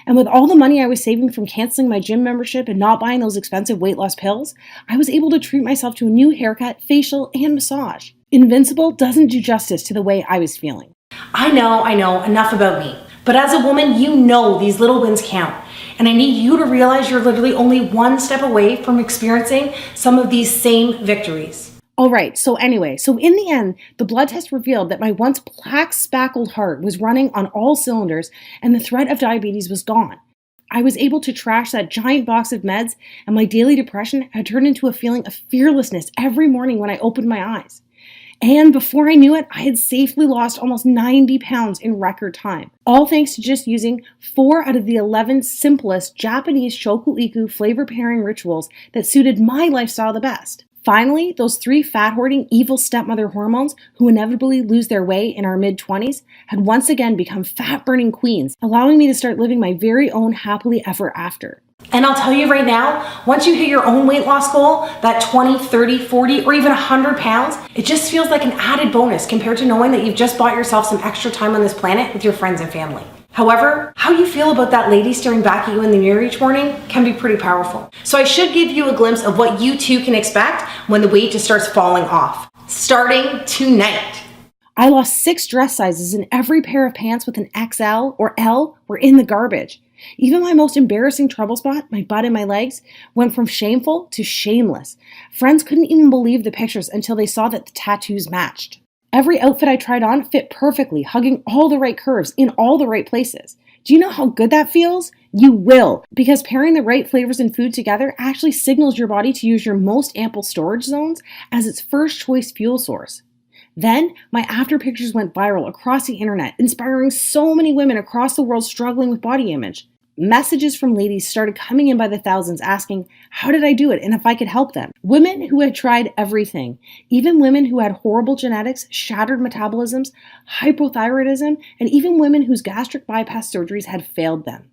And with all the money I was saving from canceling my gym membership and not buying those expensive weight loss pills, I was able to treat myself to a new haircut, facial, and massage. Invincible doesn't do justice to the way I was feeling. I know, enough about me. But as a woman, you know these little wins count. And I need you to realize you're literally only one step away from experiencing some of these same victories. All right, so in the end, the blood test revealed that my once plaque-spackled heart was running on all cylinders and the threat of diabetes was gone. I was able to trash that giant box of meds, and my daily depression had turned into a feeling of fearlessness every morning when I opened my eyes. And before I knew it, I had safely lost almost 90 pounds in record time, all thanks to just using 4 out of the 11 simplest Japanese Shoku-Iku flavor pairing rituals that suited my lifestyle the best. Finally, those 3 fat-hoarding evil stepmother hormones who inevitably lose their way in our mid-20s had once again become fat-burning queens, allowing me to start living my very own happily ever after. And I'll tell you right now, once you hit your own weight loss goal, that 20, 30, 40, or even 100 pounds, it just feels like an added bonus compared to knowing that you've just bought yourself some extra time on this planet with your friends and family. However, how you feel about that lady staring back at you in the mirror each morning can be pretty powerful. So I should give you a glimpse of what you too can expect when the weight just starts falling off. Starting tonight. I lost 6 dress sizes and every pair of pants with an XL or L were in the garbage. Even my most embarrassing trouble spot, my butt and my legs, went from shameful to shameless. Friends couldn't even believe the pictures until they saw that the tattoos matched. Every outfit I tried on fit perfectly, hugging all the right curves in all the right places. Do you know how good that feels? You will, because pairing the right flavors and food together actually signals your body to use your most ample storage zones as its first choice fuel source. Then, my after pictures went viral across the internet, inspiring so many women across the world struggling with body image. Messages from ladies started coming in by the thousands asking, how did I do it and if I could help them? Women who had tried everything, even women who had horrible genetics, shattered metabolisms, hypothyroidism, and even women whose gastric bypass surgeries had failed them.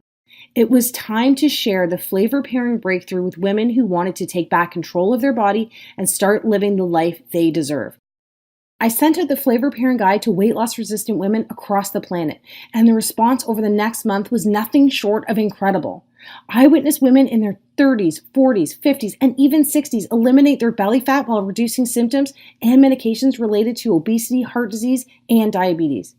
It was time to share the flavor pairing breakthrough with women who wanted to take back control of their body and start living the life they deserve. I sent out the flavor pairing guide to weight loss resistant women across the planet, and the response over the next month was nothing short of incredible. I witnessed women in their 30s, 40s, 50s, and even 60s eliminate their belly fat while reducing symptoms and medications related to obesity, heart disease, and diabetes.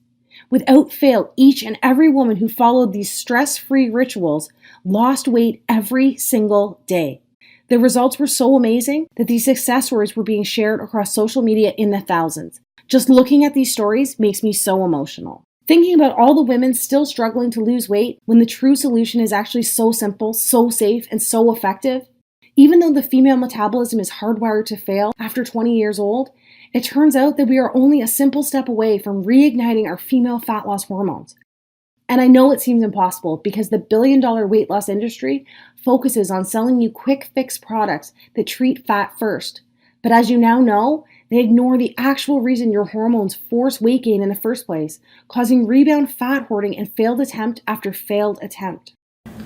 Without fail, each and every woman who followed these stress-free rituals lost weight every single day. The results were so amazing that these success stories were being shared across social media in the thousands. Just looking at these stories makes me so emotional. Thinking about all the women still struggling to lose weight when the true solution is actually so simple, so safe, and so effective. Even though the female metabolism is hardwired to fail after 20 years old, it turns out that we are only a simple step away from reigniting our female fat loss hormones. And I know it seems impossible because the billion-dollar weight loss industry focuses on selling you quick fix products that treat fat first. But as you now know, they ignore the actual reason your hormones force weight gain in the first place, causing rebound fat hoarding and failed attempt after failed attempt.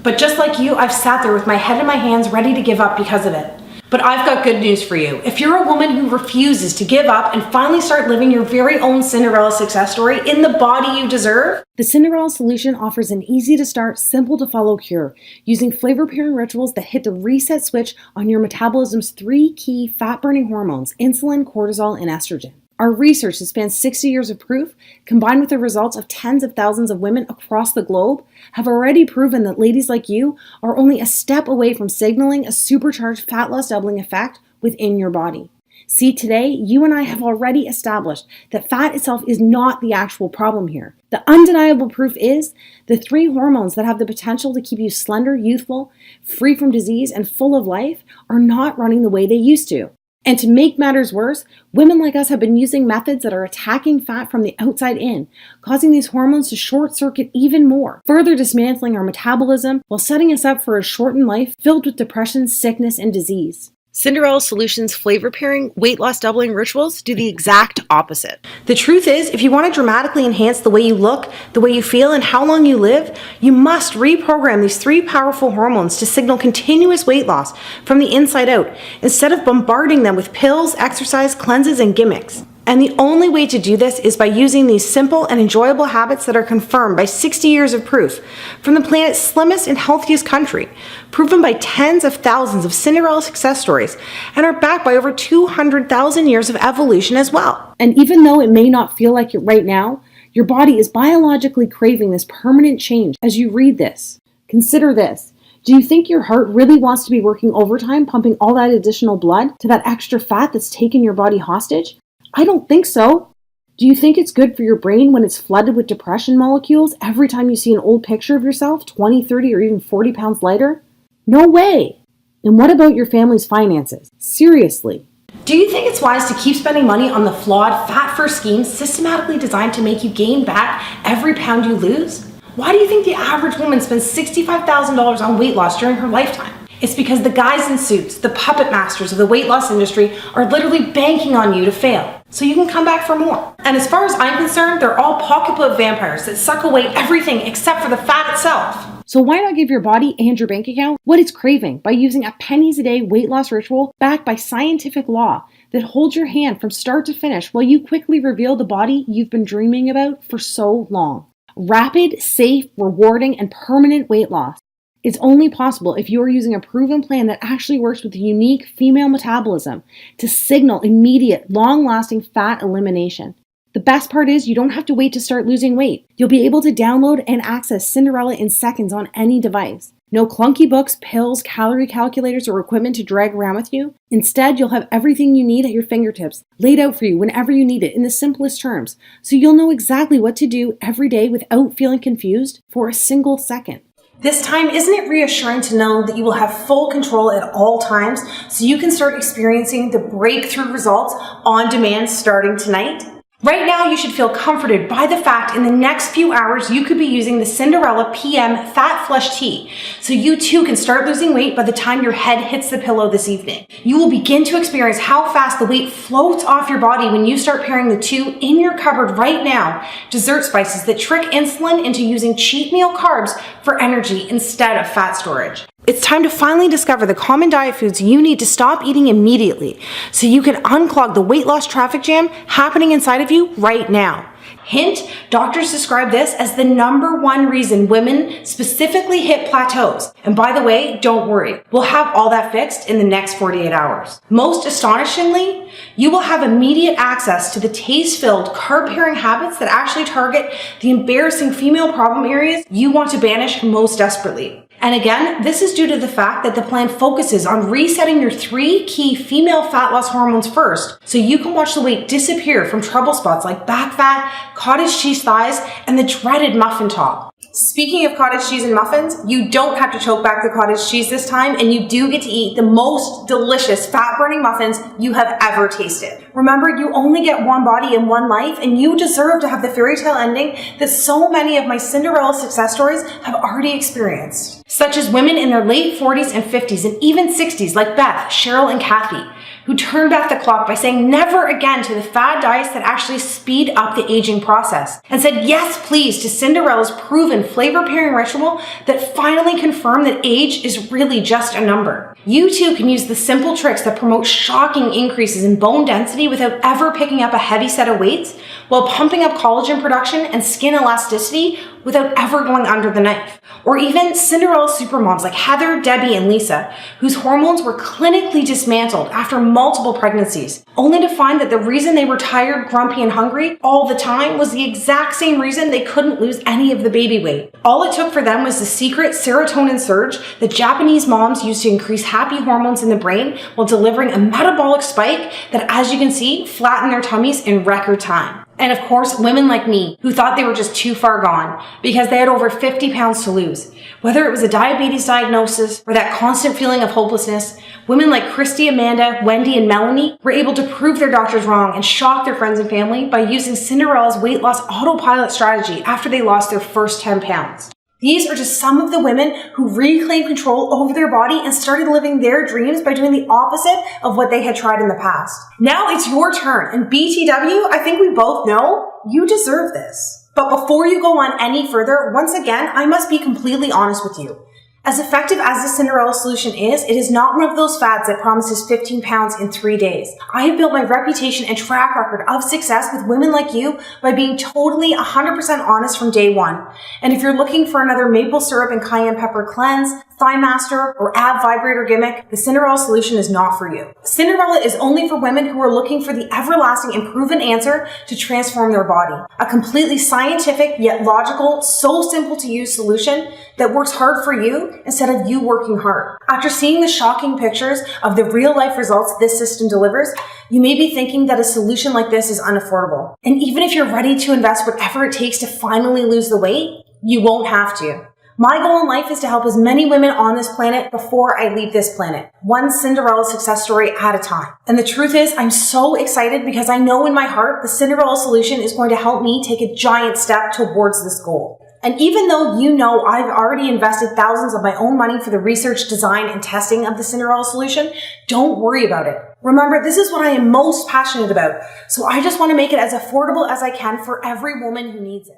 But just like you, I've sat there with my head in my hands ready to give up because of it. But I've got good news for you. If you're a woman who refuses to give up and finally start living your very own Cinderella success story in the body you deserve, the Cinderella Solution offers an easy-to-start, simple-to-follow cure using flavor-pairing rituals that hit the reset switch on your metabolism's 3 key fat-burning hormones, insulin, cortisol, and estrogen. Our research that spans 60 years of proof, combined with the results of tens of thousands of women across the globe, have already proven that ladies like you are only a step away from signaling a supercharged fat loss doubling effect within your body. See, today, you and I have already established that fat itself is not the actual problem here. The undeniable proof is the 3 hormones that have the potential to keep you slender, youthful, free from disease, and full of life are not running the way they used to. And to make matters worse, women like us have been using methods that are attacking fat from the outside in, causing these hormones to short circuit even more, further dismantling our metabolism while setting us up for a shortened life filled with depression, sickness, and disease. Cinderella Solution's flavor pairing, weight loss doubling rituals do the exact opposite. The truth is, if you want to dramatically enhance the way you look, the way you feel, and how long you live, you must reprogram these 3 powerful hormones to signal continuous weight loss from the inside out, instead of bombarding them with pills, exercise, cleanses, and gimmicks. And the only way to do this is by using these simple and enjoyable habits that are confirmed by 60 years of proof from the planet's slimmest and healthiest country, proven by tens of thousands of Cinderella success stories, and are backed by over 200,000 years of evolution as well. And even though it may not feel like it right now, your body is biologically craving this permanent change as you read this. Consider this. Do you think your heart really wants to be working overtime, pumping all that additional blood to that extra fat that's taken your body hostage? I don't think so. Do you think it's good for your brain when it's flooded with depression molecules every time you see an old picture of yourself 20, 30, or even 40 pounds lighter? No way. And what about your family's finances? Seriously. Do you think it's wise to keep spending money on the flawed, fat-first schemes systematically designed to make you gain back every pound you lose? Why do you think the average woman spends $65,000 on weight loss during her lifetime? It's because the guys in suits, the puppet masters of the weight loss industry, are literally banking on you to fail, so you can come back for more. And as far as I'm concerned, they're all pocketbook vampires that suck away everything except for the fat itself. So why not give your body and your bank account what it's craving by using a pennies a day weight loss ritual backed by scientific law that holds your hand from start to finish while you quickly reveal the body you've been dreaming about for so long. Rapid, safe, rewarding, and permanent weight loss is only possible if you are using a proven plan that actually works with the unique female metabolism to signal immediate, long-lasting fat elimination. The best part is you don't have to wait to start losing weight. You'll be able to download and access Cinderella in seconds on any device. No clunky books, pills, calorie calculators, or equipment to drag around with you. Instead, you'll have everything you need at your fingertips, laid out for you whenever you need it in the simplest terms, so you'll know exactly what to do every day without feeling confused for a single second. This time, isn't it reassuring to know that you will have full control at all times so you can start experiencing the breakthrough results on demand starting tonight? Right now, you should feel comforted by the fact in the next few hours you could be using the Cinderella PM Fat Flush Tea, so you too can start losing weight by the time your head hits the pillow this evening. You will begin to experience how fast the weight floats off your body when you start pairing the 2 in your cupboard right now, dessert spices that trick insulin into using cheat meal carbs for energy instead of fat storage. It's time to finally discover the common diet foods you need to stop eating immediately so you can unclog the weight loss traffic jam happening inside of you right now. Hint, doctors describe this as the #1 reason women specifically hit plateaus. And by the way, don't worry, we'll have all that fixed in the next 48 hours. Most astonishingly, you will have immediate access to the taste-filled, carb-pairing habits that actually target the embarrassing female problem areas you want to banish most desperately. And again, this is due to the fact that the plan focuses on resetting your 3 key female fat loss hormones first, so you can watch the weight disappear from trouble spots like back fat, cottage cheese thighs, and the dreaded muffin top. Speaking of cottage cheese and muffins, you don't have to choke back the cottage cheese this time, and you do get to eat the most delicious fat-burning muffins you have ever tasted. Remember, you only get one body and one life, and you deserve to have the fairy tale ending that so many of my Cinderella success stories have already experienced, such as women in their late 40s and 50s and even 60s like Beth, Cheryl, and Kathy, who turned back the clock by saying never again to the fad diets that actually speed up the aging process, and said yes please to Cinderella's proven flavor pairing ritual that finally confirmed that age is really just a number. You too can use the simple tricks that promote shocking increases in bone density without ever picking up a heavy set of weights, while pumping up collagen production and skin elasticity without ever going under the knife, Or even Cinderella supermoms like Heather, Debbie, and Lisa, whose hormones were clinically dismantled after multiple pregnancies, only to find that the reason they were tired, grumpy, and hungry all the time was the exact same reason they couldn't lose any of the baby weight. All it took for them was the secret serotonin surge that Japanese moms use to increase happy hormones in the brain while delivering a metabolic spike that, as you can see, flattened their tummies in record time. And of course, women like me who thought they were just too far gone because they had over 50 pounds to lose. Whether it was a diabetes diagnosis or that constant feeling of hopelessness, women like Christy, Amanda, Wendy, and Melanie were able to prove their doctors wrong and shock their friends and family by using Cinderella's weight loss autopilot strategy after they lost their first 10 pounds. These are just some of the women who reclaimed control over their body and started living their dreams by doing the opposite of what they had tried in the past. Now it's your turn, and BTW, I think we both know you deserve this. But before you go on any further, once again, I must be completely honest with you. As effective as the Cinderella Solution is, it is not one of those fads that promises 15 pounds in 3 days. I have built my reputation and track record of success with women like you by being totally 100% honest from day one. And if you're looking for another maple syrup and cayenne pepper cleanse, thigh master, or ab vibrator gimmick, the Cinderella Solution is not for you. Cinderella is only for women who are looking for the everlasting and proven answer to transform their body. A completely scientific yet logical, so simple to use solution that works hard for you instead of you working hard. After seeing the shocking pictures of the real life results this system delivers, you may be thinking that a solution like this is unaffordable. And even if you're ready to invest whatever it takes to finally lose the weight, you won't have to. My goal in life is to help as many women on this planet before I leave this planet, one Cinderella success story at a time. And the truth is, I'm so excited because I know in my heart the Cinderella Solution is going to help me take a giant step towards this goal. And even though you know I've already invested thousands of my own money for the research, design, and testing of the Cinderella Solution, don't worry about it. Remember, this is what I am most passionate about, so I just want to make it as affordable as I can for every woman who needs it.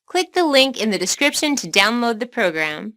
Click the link in the description to download the program.